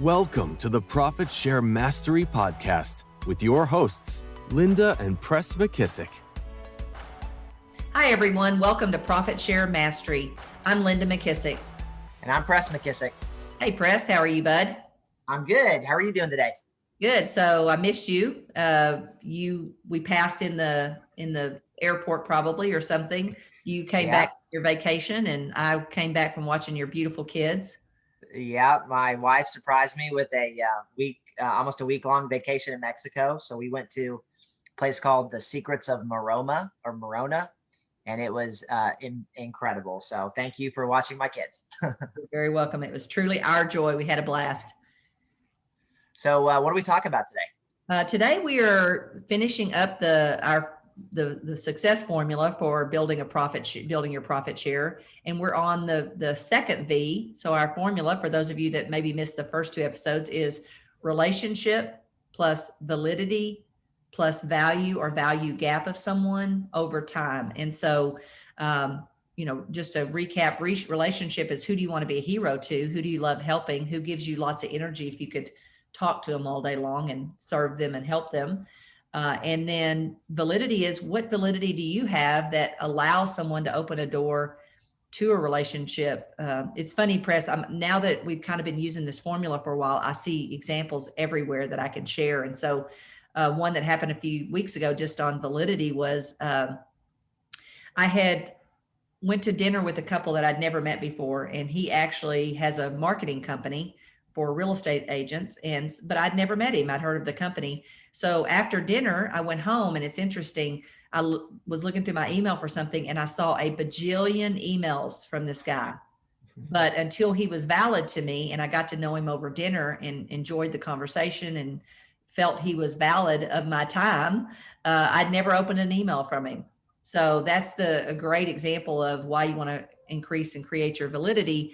Welcome to the Profit Share Mastery Podcast with your hosts, Linda and Pres McKissack. Hi, everyone. Welcome to Profit Share Mastery. I'm Linda McKissack. And I'm Pres McKissack. Hey, Pres. How are you, bud? I'm good. How are you doing today? Good. So I missed you. We passed in the airport probably or something. You came back from your vacation, and I came back from watching your beautiful kids. Yeah, my wife surprised me with a almost a week-long vacation in Mexico. So we went to a place called The Secrets of Morona, and it was incredible. So thank you for watching my kids. You're very welcome. It was truly our joy. We had a blast. So what are we talking about today? Today we are finishing up the success formula for building your profit share, and we're on the second V. So our formula, for those of you that maybe missed the first two episodes, is relationship plus validity plus value or value gap of someone over time. And so just to recap, relationship is who do you want to be a hero to, who do you love helping, who gives you lots of energy if you could talk to them all day long and serve them and help them. And then validity is, what validity do you have that allows someone to open a door to a relationship? It's funny, Pres, now that we've kind of been using this formula for a while, I see examples everywhere that I can share. And so one that happened a few weeks ago just on validity was I had went to dinner with a couple that I'd never met before, and he actually has a marketing company for real estate agents. But I'd never met him. I'd heard of the company. So after dinner, I went home, and it's interesting. I was looking through my email for something, and I saw a bajillion emails from this guy. But until he was valid to me, and I got to know him over dinner and enjoyed the conversation and felt he was valid of my time, I'd never opened an email from him. So that's a great example of why you want to increase and create your validity.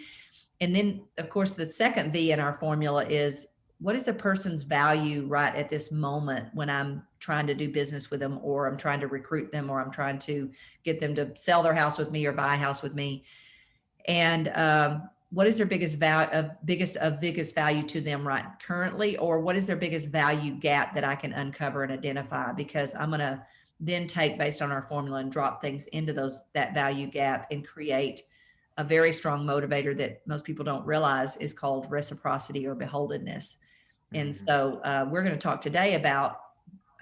And then, of course, the second V in our formula is, what is a person's value right at this moment when I'm trying to do business with them, or I'm trying to recruit them, or I'm trying to get them to sell their house with me or buy a house with me? And what is their biggest value to them right currently, or what is their biggest value gap that I can uncover and identify? Because I'm going to then take, based on our formula, and drop things into that value gap and create a very strong motivator that most people don't realize is called reciprocity or beholdenness. And so we're going to talk today about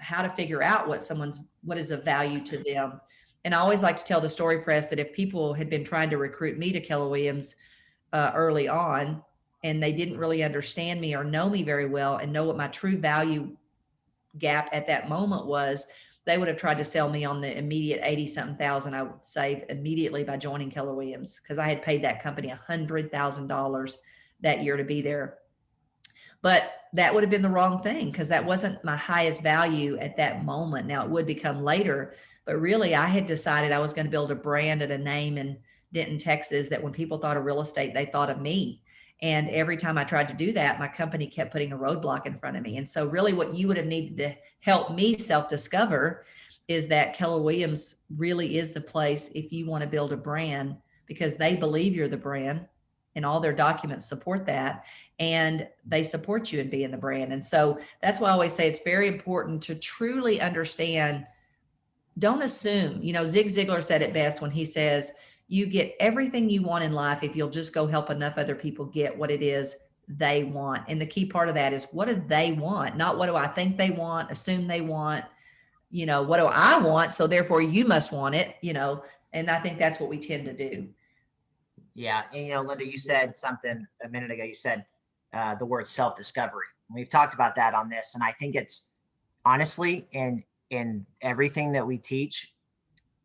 how to figure out what is of value to them. And I always like to tell the story, Pres, that if people had been trying to recruit me to Keller Williams early on, and they didn't really understand me or know me very well and know what my true value gap at that moment was, they would have tried to sell me on the immediate 80-something thousand I would save immediately by joining Keller Williams, because I had paid that company $100,000 that year to be there. But that would have been the wrong thing, because that wasn't my highest value at that moment. Now, it would become later, but really I had decided I was going to build a brand and a name in Denton, Texas, that when people thought of real estate, they thought of me. And every time I tried to do that, my company kept putting a roadblock in front of me. And so really what you would have needed to help me self-discover is that Keller Williams really is the place if you want to build a brand, because they believe you're the brand and all their documents support that, and they support you in being the brand. And so that's why I always say it's very important to truly understand. Don't assume. Zig Ziglar said it best when he says, you get everything you want in life if you'll just go help enough other people get what it is they want. And the key part of that is, what do they want? Not what do I think they want, assume they want, what do I want? So therefore you must want it, and I think that's what we tend to do. Yeah. And Linda, you said something a minute ago. You said the word self-discovery. We've talked about that on this. And I think it's honestly, in everything that we teach,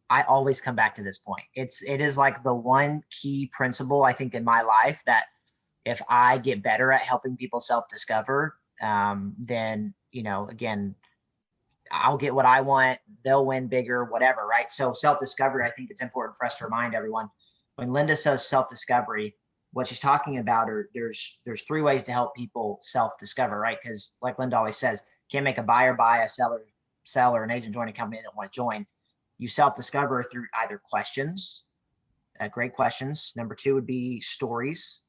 I always come back to this point. It is like the one key principle, I think, in my life, that if I get better at helping people self-discover, then, again, I'll get what I want. They'll win bigger, whatever. Right. So self-discovery, I think it's important for us to remind everyone, when Linda says self-discovery, what she's talking about are there's three ways to help people self-discover, right? Because like Linda always says, can't make a buyer buy, a seller sell, or an agent join a company they don't want to join. You self-discover through either questions, great questions. Number two would be stories.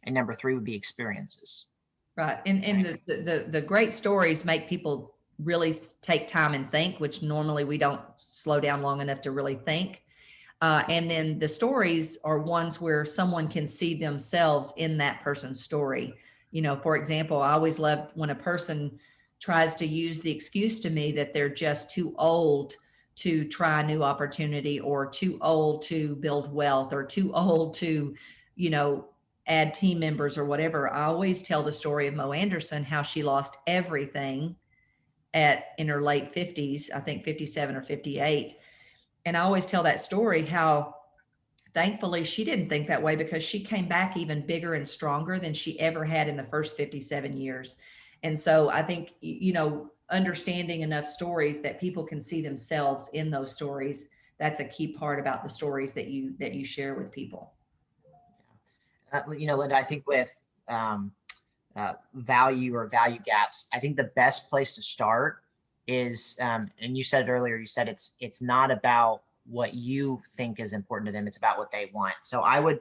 And number three would be experiences. Right. And the great stories make people really take time and think, which normally we don't slow down long enough to really think. And then the stories are ones where someone can see themselves in that person's story. For example, I always love when a person tries to use the excuse to me that they're just too old to try a new opportunity, or too old to build wealth, or too old to, add team members or whatever. I always tell the story of Mo Anderson, how she lost everything in her late 50s, I think 57 or 58. And I always tell that story, how thankfully she didn't think that way, because she came back even bigger and stronger than she ever had in the first 57 years. And so I think, understanding enough stories that people can see themselves in those stories, that's a key part about the stories that you share with people. Linda, I think with value or value gaps, I think the best place to start is, and you said it earlier, you said it's not about what you think is important to them, it's about what they want. So I would,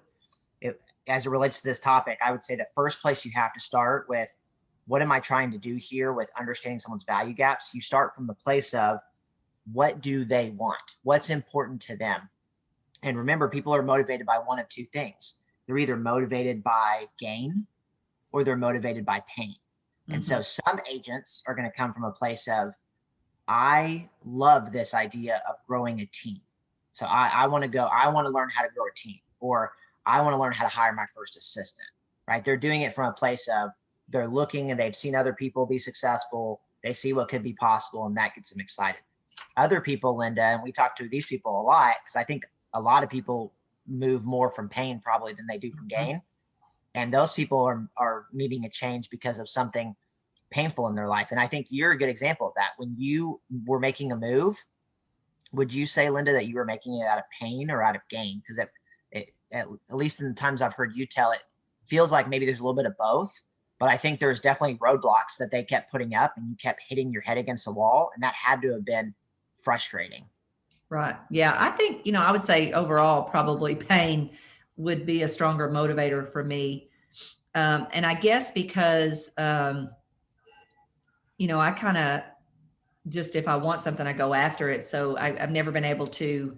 as it relates to this topic, I would say the first place you have to start with, what am I trying to do here with understanding someone's value gaps? You start from the place of, what do they want? What's important to them? And remember, people are motivated by one of two things. They're either motivated by gain, or they're motivated by pain. Mm-hmm. And so some agents are going to come from a place of, I love this idea of growing a team. So I want to learn how to grow a team, or I want to learn how to hire my first assistant, right? They're doing it from a place of, they're looking and they've seen other people be successful. They see what could be possible, and that gets them excited. Other people, Linda, and we talk to these people a lot, because I think a lot of people move more from pain probably than they do from gain. And those people are needing a change because of something painful in their life. And I think you're a good example of that. When you were making a move, would you say, Linda, that you were making it out of pain or out of gain? Because at least in the times I've heard you tell, it feels like maybe there's a little bit of both. But I think there's definitely roadblocks that they kept putting up, and you kept hitting your head against the wall. And that had to have been frustrating. Right. Yeah. I think, I would say overall, probably pain would be a stronger motivator for me. And I guess because, I kind of just, if I want something, I go after it. So I've never been able to,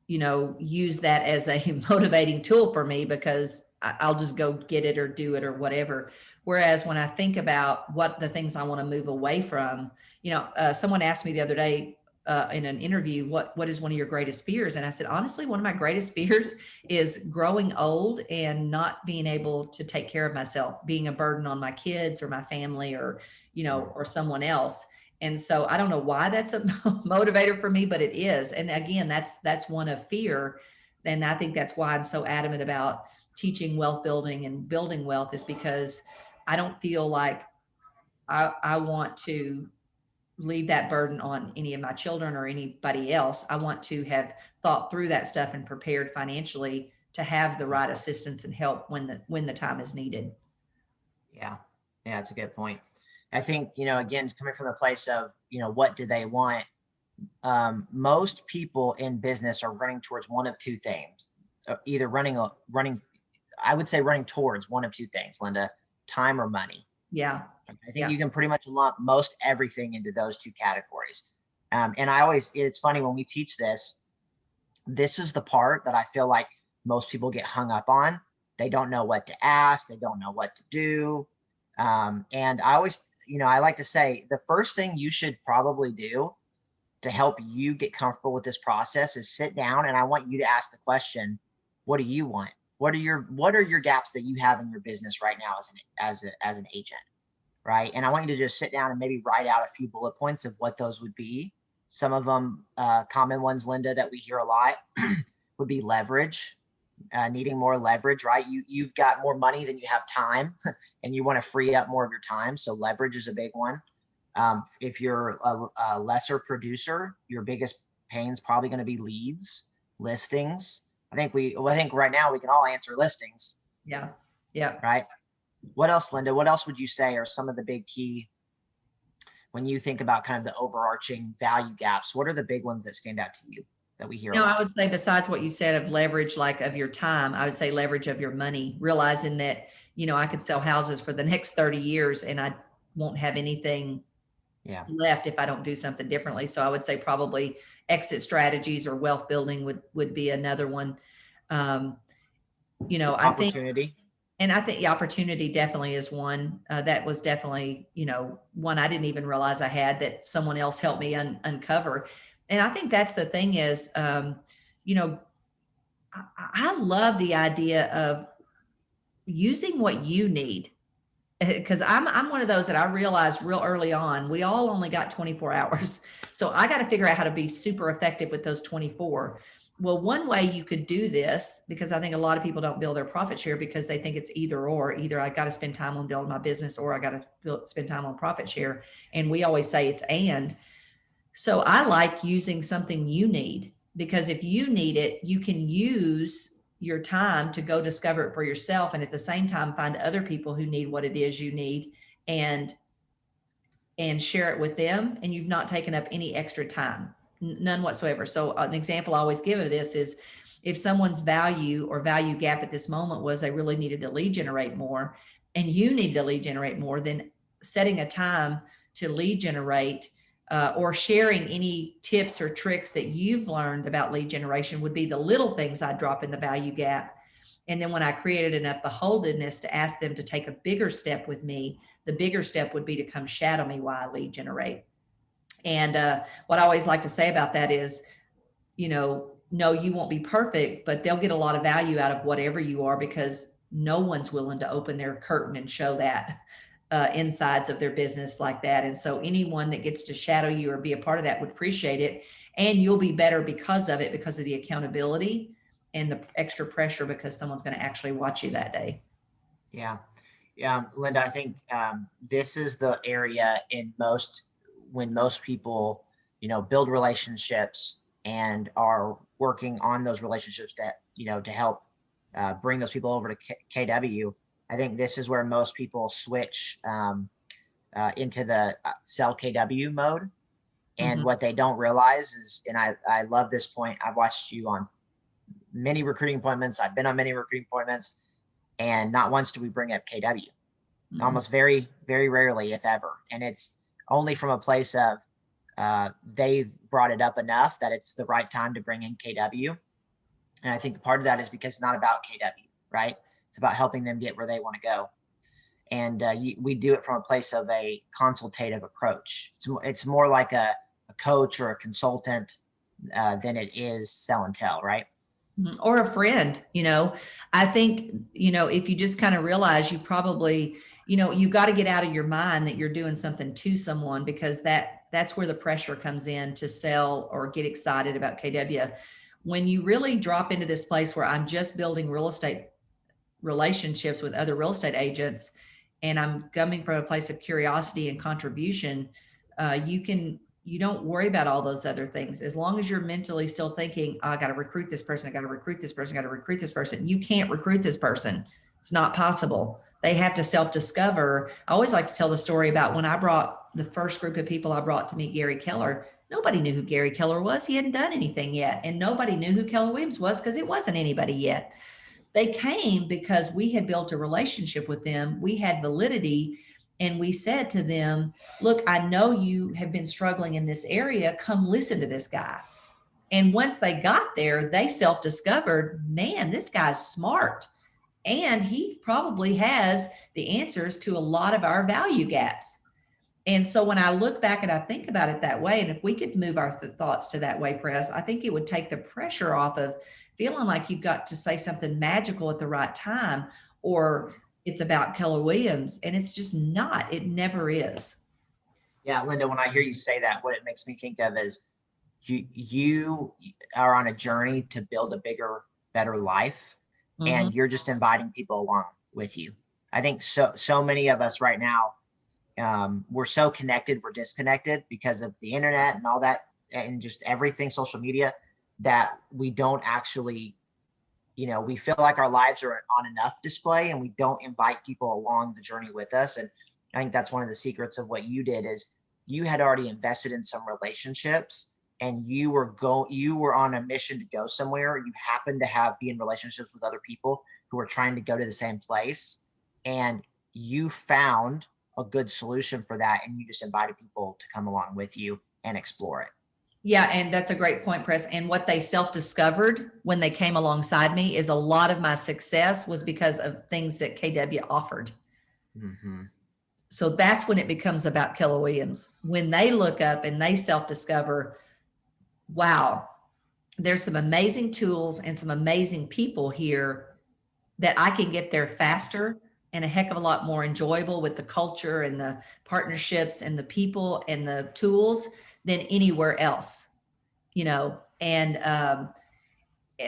use that as a motivating tool for me, because I'll just go get it or do it or whatever. Whereas when I think about what the things I want to move away from, someone asked me the other day, in an interview, what is one of your greatest fears? And I said, honestly, one of my greatest fears is growing old and not being able to take care of myself, being a burden on my kids or my family, or, or someone else. And so I don't know why that's a motivator for me, but it is. And again, that's one of fear. And I think that's why I'm so adamant about teaching wealth building and building wealth, is because I don't feel like I want to leave that burden on any of my children or anybody else. I want to have thought through that stuff and prepared financially to have the right assistance and help when the time is needed. Yeah, that's a good point. I think, again, coming from the place of, what do they want? Most people in business are running towards one of two things, either running, I would say running towards one of two things, Linda: time or money. Yeah. I think you can pretty much lump most everything into those two categories. And it's funny when we teach this is the part that I feel like most people get hung up on. They don't know what to ask. They don't know what to do. And I always, I like to say the first thing you should probably do to help you get comfortable with this process is sit down, and I want you to ask the question, what do you want? What are your gaps that you have in your business right now as an agent? Right. And I want you to just sit down and maybe write out a few bullet points of what those would be. Some of them, common ones, Linda, that we hear a lot would be leverage, needing more leverage, right? You've got more money than you have time and you want to free up more of your time. So leverage is a big one. If you're a lesser producer, your biggest pain is probably going to be leads, listings. I think right now we can all answer listings. Yeah. Yeah. Right. What else, Linda? What else would you say are some of the big key, when you think about kind of the overarching value gaps? What are the big ones that stand out to you that we hear? I would say, besides what you said of leverage, like of your time, I would say leverage of your money, realizing that, I could sell houses for the next 30 years and I won't have anything left if I don't do something differently. So I would say probably exit strategies or wealth building would be another one. Opportunity. I think the opportunity definitely is one that was definitely, one I didn't even realize I had that someone else helped me uncover. And I think that's the thing is, I love the idea of using what you need. Because I'm one of those that I realized real early on, we all only got 24 hours. So I got to figure out how to be super effective with those 24. Well, one way you could do this, because I think a lot of people don't build their profit share because they think it's either or. Either I got to spend time on building my business or I got to spend time on profit share. And we always say it's and. So I like using something you need, because if you need it, you can use your time to go discover it for yourself, and at the same time find other people who need what it is you need and share it with them, and you've not taken up any extra time, none whatsoever. So an example I always give of this is if someone's value or value gap at this moment was they really needed to lead generate more and you needed to lead generate more, then setting a time to lead generate or sharing any tips or tricks that you've learned about lead generation would be the little things I drop in the value gap. And then when I created enough beholdenness to ask them to take a bigger step with me, the bigger step would be to come shadow me while I lead generate. And what I always like to say about that is, no, you won't be perfect, but they'll get a lot of value out of whatever you are, because no one's willing to open their curtain and show that. Insides of their business like that. And so anyone that gets to shadow you or be a part of that would appreciate it. And you'll be better because of it, because of the accountability and the extra pressure, because someone's going to actually watch you that day. Yeah. Linda, I think this is the area when most people, build relationships and are working on those relationships that, to help bring those people over to KW. I think this is where most people switch into the sell KW mode. And what they don't realize is, and I love this point, I've watched you on many recruiting appointments. I've been on many recruiting appointments, and not once do we bring up KW. Almost very, very rarely, if ever. And it's only from a place of they've brought it up enough that it's the right time to bring in KW. And I think part of that is because it's not about KW, right? It's about helping them get where they want to go. And we do it from a place of a consultative approach. It's more like a coach or a consultant than it is sell and tell, right? Or a friend. I think, if you just kind of realize you probably, you got to get out of your mind that you're doing something to someone, because that's where the pressure comes in to sell or get excited about KW. When you really drop into this place where I'm just building real estate relationships with other real estate agents, and I'm coming from a place of curiosity and contribution, you don't worry about all those other things. As long as you're mentally still thinking, I got to recruit this person, I got to recruit this person, I got to recruit this person. You can't recruit this person. It's not possible. They have to self-discover. I always like to tell the story about when I brought the first group of people I brought to meet Gary Keller. Nobody knew who Gary Keller was. He hadn't done anything yet. And nobody knew who Keller Williams was because it wasn't anybody yet. They came because we had built a relationship with them. We had validity. And we said to them, look, I know you have been struggling in this area. Come listen to this guy. And once they got there, they self-discovered, man, this guy's smart. And he probably has the answers to a lot of our value gaps. And so when I look back and I think about it that way, and if we could move our thoughts to that way, Pres, I think it would take the pressure off of feeling like you've got to say something magical at the right time, or it's about Keller Williams, and it's just not. It never is. Yeah, Linda, when I hear you say that, what it makes me think of is you are on a journey to build a bigger, better life, and you're just inviting people along with you. I think so many of us right now, we're so connected, we're disconnected because of the internet and all that, and just everything, social media, that we don't actually, we feel like our lives are on enough display and we don't invite people along the journey with us. And I think that's one of the secrets of what you did is you had already invested in some relationships, and you were on a mission to go somewhere. You happened to be in relationships with other people who were trying to go to the same place. and you found a good solution for that, and you just invited people to come along with you and explore it. Yeah, and that's a great point, Press. And what they self-discovered when they came alongside me is a lot of my success was because of things that KW offered. Mm-hmm. So that's when it becomes about Keller Williams. When they look up and they self-discover, wow, there's some amazing tools and some amazing people here that I can get there faster and a heck of a lot more enjoyable with the culture and the partnerships and the people and the tools than anywhere else, and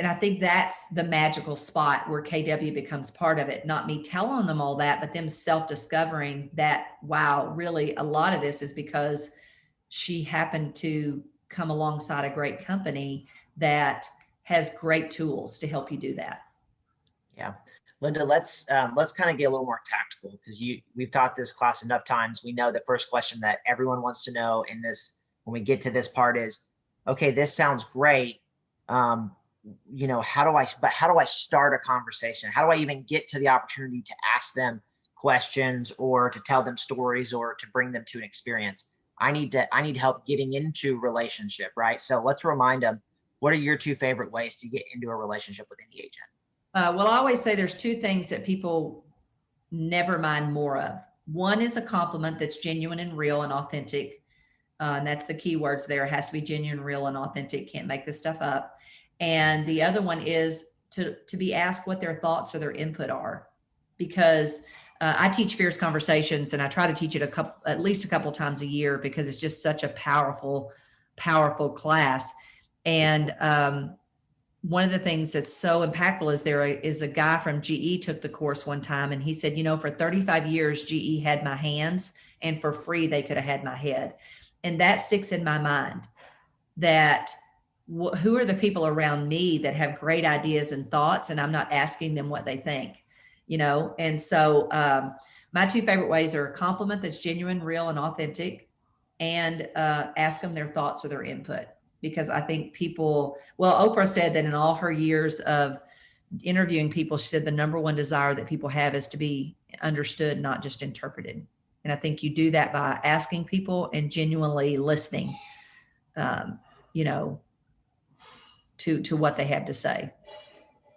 I think that's the magical spot where KW becomes part of it. Not me telling them all that, but them self-discovering that, wow, really a lot of this is because she happened to come alongside a great company that has great tools to help you do that. Yeah. Linda, let's kind of get a little more tactical, because we've taught this class enough times. We know the first question that everyone wants to know in this, when we get to this part, is, okay, this sounds great. How do I start a conversation? How do I even get to the opportunity to ask them questions or to tell them stories or to bring them to an experience? I need help getting into relationship, right? So let's remind them, what are your 2 favorite ways to get into a relationship with any agent? Well, I always say there's 2 things that people never mind more of. One is a compliment that's genuine and real and authentic. And that's the key words there. It has to be genuine, real, and authentic. Can't make this stuff up. And the other one is to be asked what their thoughts or their input are. Because I teach Fierce Conversations, and I try to teach it at least a couple times a year, because it's just such a powerful, powerful class. And one of the things that's so impactful is there is a guy from GE took the course one time, and he said, for 35 years, GE had my hands, and for free, they could have had my head. And that sticks in my mind, that who are the people around me that have great ideas and thoughts, and I'm not asking them what they think, And so my 2 favorite ways are a compliment that's genuine, real, and authentic, and ask them their thoughts or their input. Because I think Oprah said that in all her years of interviewing people, she said the number one desire that people have is to be understood, not just interpreted. And I think you do that by asking people and genuinely listening, to what they have to say.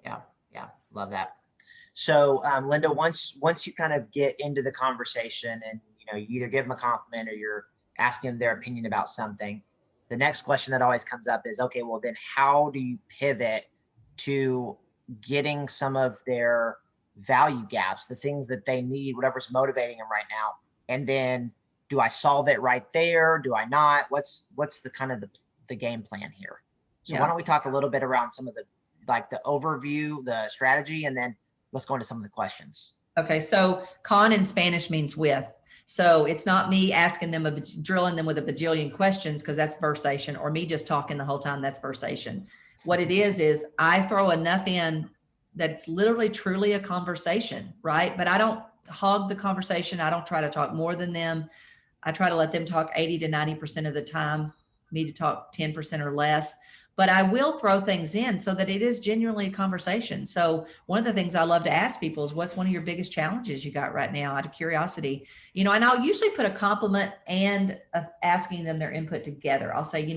Yeah. Love that. So, Linda, once you kind of get into the conversation and, you either give them a compliment or you're asking them their opinion about something, the next question that always comes up is, okay, well, then how do you pivot to getting some of their value gaps, the things that they need, whatever's motivating them right now? And then do I solve it right there? Do I not? What's the kind of the game plan here? So Why don't we talk a little bit around some of the overview, the strategy, and then let's go into some of the questions. Okay. So con in Spanish means with. So it's not me asking them, drilling them with a bajillion questions, because that's versation, or me just talking the whole time. That's versation. What it is I throw enough in that it's literally truly a conversation, right? But I don't hog the conversation. I don't try to talk more than them. I try to let them talk 80 to 90% of the time, me to talk 10% or less. But I will throw things in so that it is genuinely a conversation. So one of the things I love to ask people is, what's one of your biggest challenges you got right now, out of curiosity? And I'll usually put a compliment and asking them their input together. I'll say,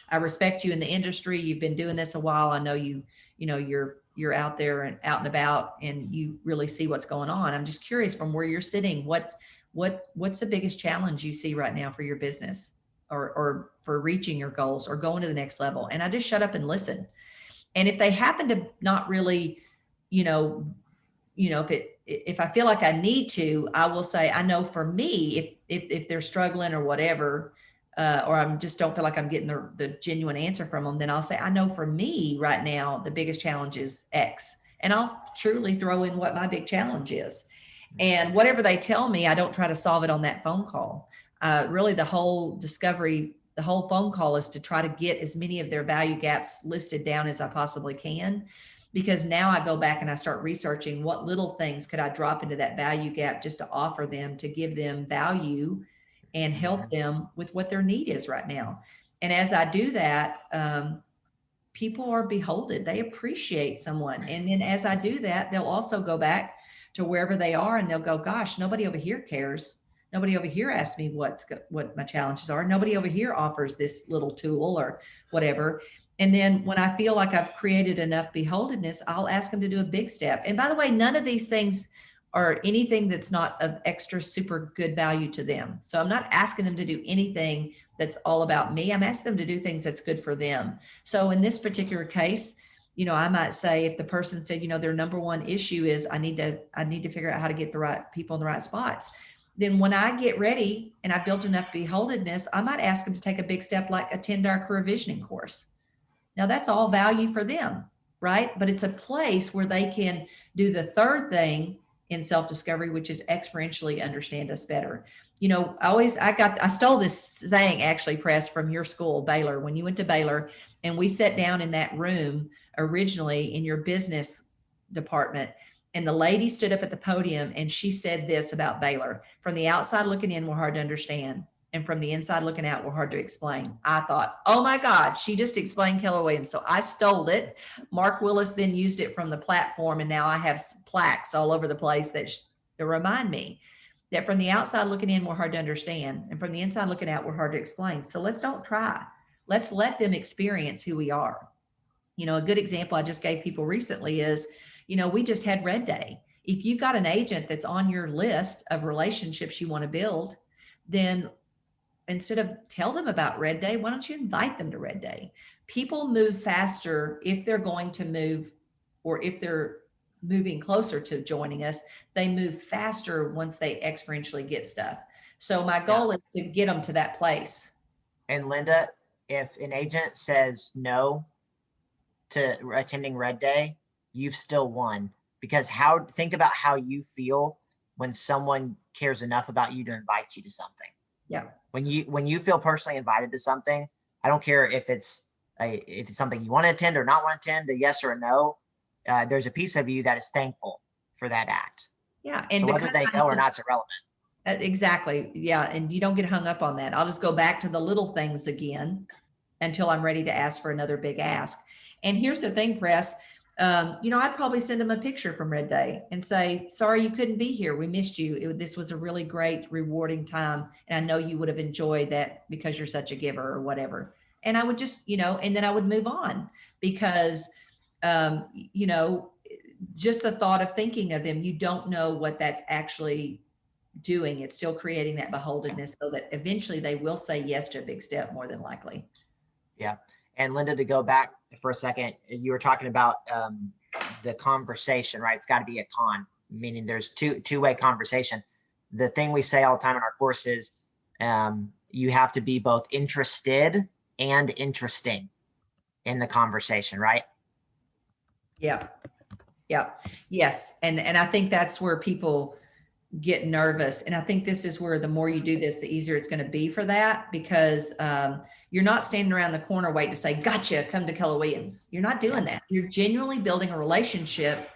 I respect you in the industry. You've been doing this a while. I know you're out there and out and about, and you really see what's going on. I'm just curious, from where you're sitting, what's the biggest challenge you see right now for your business? Or for reaching your goals or going to the next level. And I just shut up and listen. And if they happen to not really, if I feel like I need to, I will say, I know for me, if they're struggling or whatever, or I just don't feel like I'm getting the genuine answer from them, then I'll say, I know for me right now, the biggest challenge is X. And I'll truly throw in what my big challenge is. And whatever they tell me, I don't try to solve it on that phone call. Really, the whole phone call is to try to get as many of their value gaps listed down as I possibly can, because now I go back and I start researching what little things could I drop into that value gap just to offer them, to give them value and help them with what their need is right now. And as I do that, people are beholden. They appreciate someone. And then as I do that, they'll also go back to wherever they are, and they'll go, gosh, nobody over here cares. Nobody over here asks me what my challenges are. Nobody over here offers this little tool or whatever. And then when I feel like I've created enough beholdenness, I'll ask them to do a big step. And by the way, none of these things are anything that's not of extra super good value to them. So I'm not asking them to do anything that's all about me. I'm asking them to do things that's good for them. So in this particular case, I might say, if the person said, their number one issue is I need to figure out how to get the right people in the right spots. Then when I get ready and I built enough beholdenness, I might ask them to take a big step, like attend our career visioning course. Now that's all value for them, right? But it's a place where they can do the third thing in self-discovery, which is experientially understand us better. I stole this saying, actually, Press, from your school, Baylor, when you went to Baylor, and we sat down in that room originally in your business department. And the lady stood up at the podium and she said this about Baylor: from the outside looking in, we're hard to understand. And from the inside looking out, we're hard to explain. I thought, oh my God, she just explained Keller Williams. So I stole it. Mark Willis then used it from the platform. And now I have plaques all over the place that remind me that from the outside looking in, we're hard to understand. And from the inside looking out, we're hard to explain. So don't try. Let's let them experience who we are. A good example I just gave people recently is, we just had Red Day. If you've got an agent that's on your list of relationships you want to build, then instead of tell them about Red Day, why don't you invite them to Red Day? People move faster if they're going to move, or if they're moving closer to joining us, they move faster once they experientially get stuff. So my goal is to get them to that place. And Linda, if an agent says no to attending Red Day, you've still won, because think about how you feel when someone cares enough about you to invite you to something. Yeah. When you feel personally invited to something, I don't care if it's something you want to attend or not want to attend, a yes or a no, there's a piece of you that is thankful for that act. Yeah. And so whether they go or not, it's irrelevant. Exactly. Yeah. And you don't get hung up on that. I'll just go back to the little things again until I'm ready to ask for another big ask. And here's the thing, Press. I'd probably send them a picture from Red Day and say, sorry, you couldn't be here. We missed you. This was a really great, rewarding time. And I know you would have enjoyed that because you're such a giver or whatever. And I would just, and then I would move on, because, just the thought of thinking of them, you don't know what that's actually doing. It's still creating that beholdenness so that eventually they will say yes to a big step, more than likely. Yeah. And Linda, to go back for a second, you were talking about the conversation, right? It's got to be a meaning there's two-way conversation. The thing we say all the time in our course is you have to be both interested and interesting in the conversation, right? Yeah. Yeah. Yes. And I think that's where people get nervous. And I think this is where the more you do this, the easier it's going to be for that, because you're not standing around the corner waiting to say, gotcha, come to Keller Williams. You're not doing that. You're genuinely building a relationship,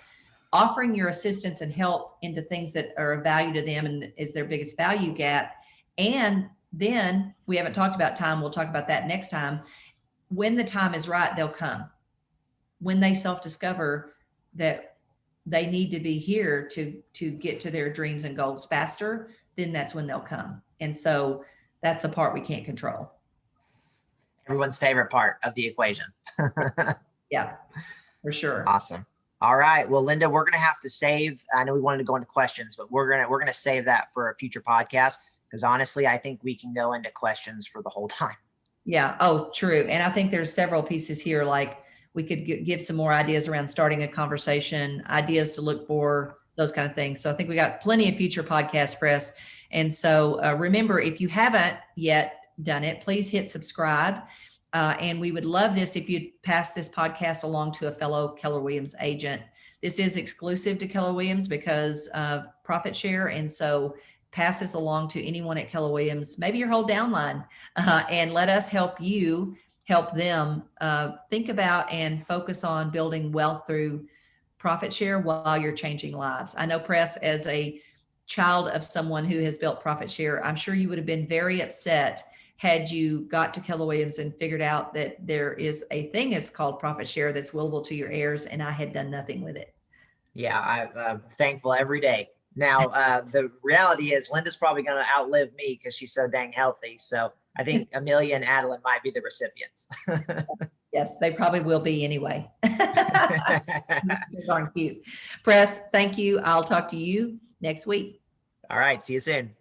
offering your assistance and help into things that are of value to them and is their biggest value gap. And then we haven't talked about time. We'll talk about that next time. When the time is right, they'll come. When they self-discover that they need to be here to get to their dreams and goals faster, then that's when they'll come. And so that's the part we can't control. Everyone's favorite part of the equation. Yeah, for sure. Awesome. All right. Well, Linda, we're going to have to save, I know we wanted to go into questions, but we're going to save that for a future podcast, because honestly, I think we can go into questions for the whole time. Yeah. Oh, true. And I think there's several pieces here, like we could give some more ideas around starting a conversation, ideas to look for, those kind of things. So I think we got plenty of future podcasts, Press. And so remember, if you haven't yet done it, please hit subscribe. And we would love this if you'd pass this podcast along to a fellow Keller Williams agent. This is exclusive to Keller Williams because of profit share. And so pass this along to anyone at Keller Williams, maybe your whole downline, and let us help you help them think about and focus on building wealth through profit share while you're changing lives. I know, Press, as a child of someone who has built profit share, I'm sure you would have been very upset had you got to Keller Williams and figured out that there is a thing that's called profit share that's willable to your heirs, and I had done nothing with it. Yeah, I'm thankful every day. Now, the reality is Linda's probably going to outlive me because she's so dang healthy. So I think Amelia and Adeline might be the recipients. Yes, they probably will be anyway. They're darn cute. Press, thank you. I'll talk to you next week. All right. See you soon.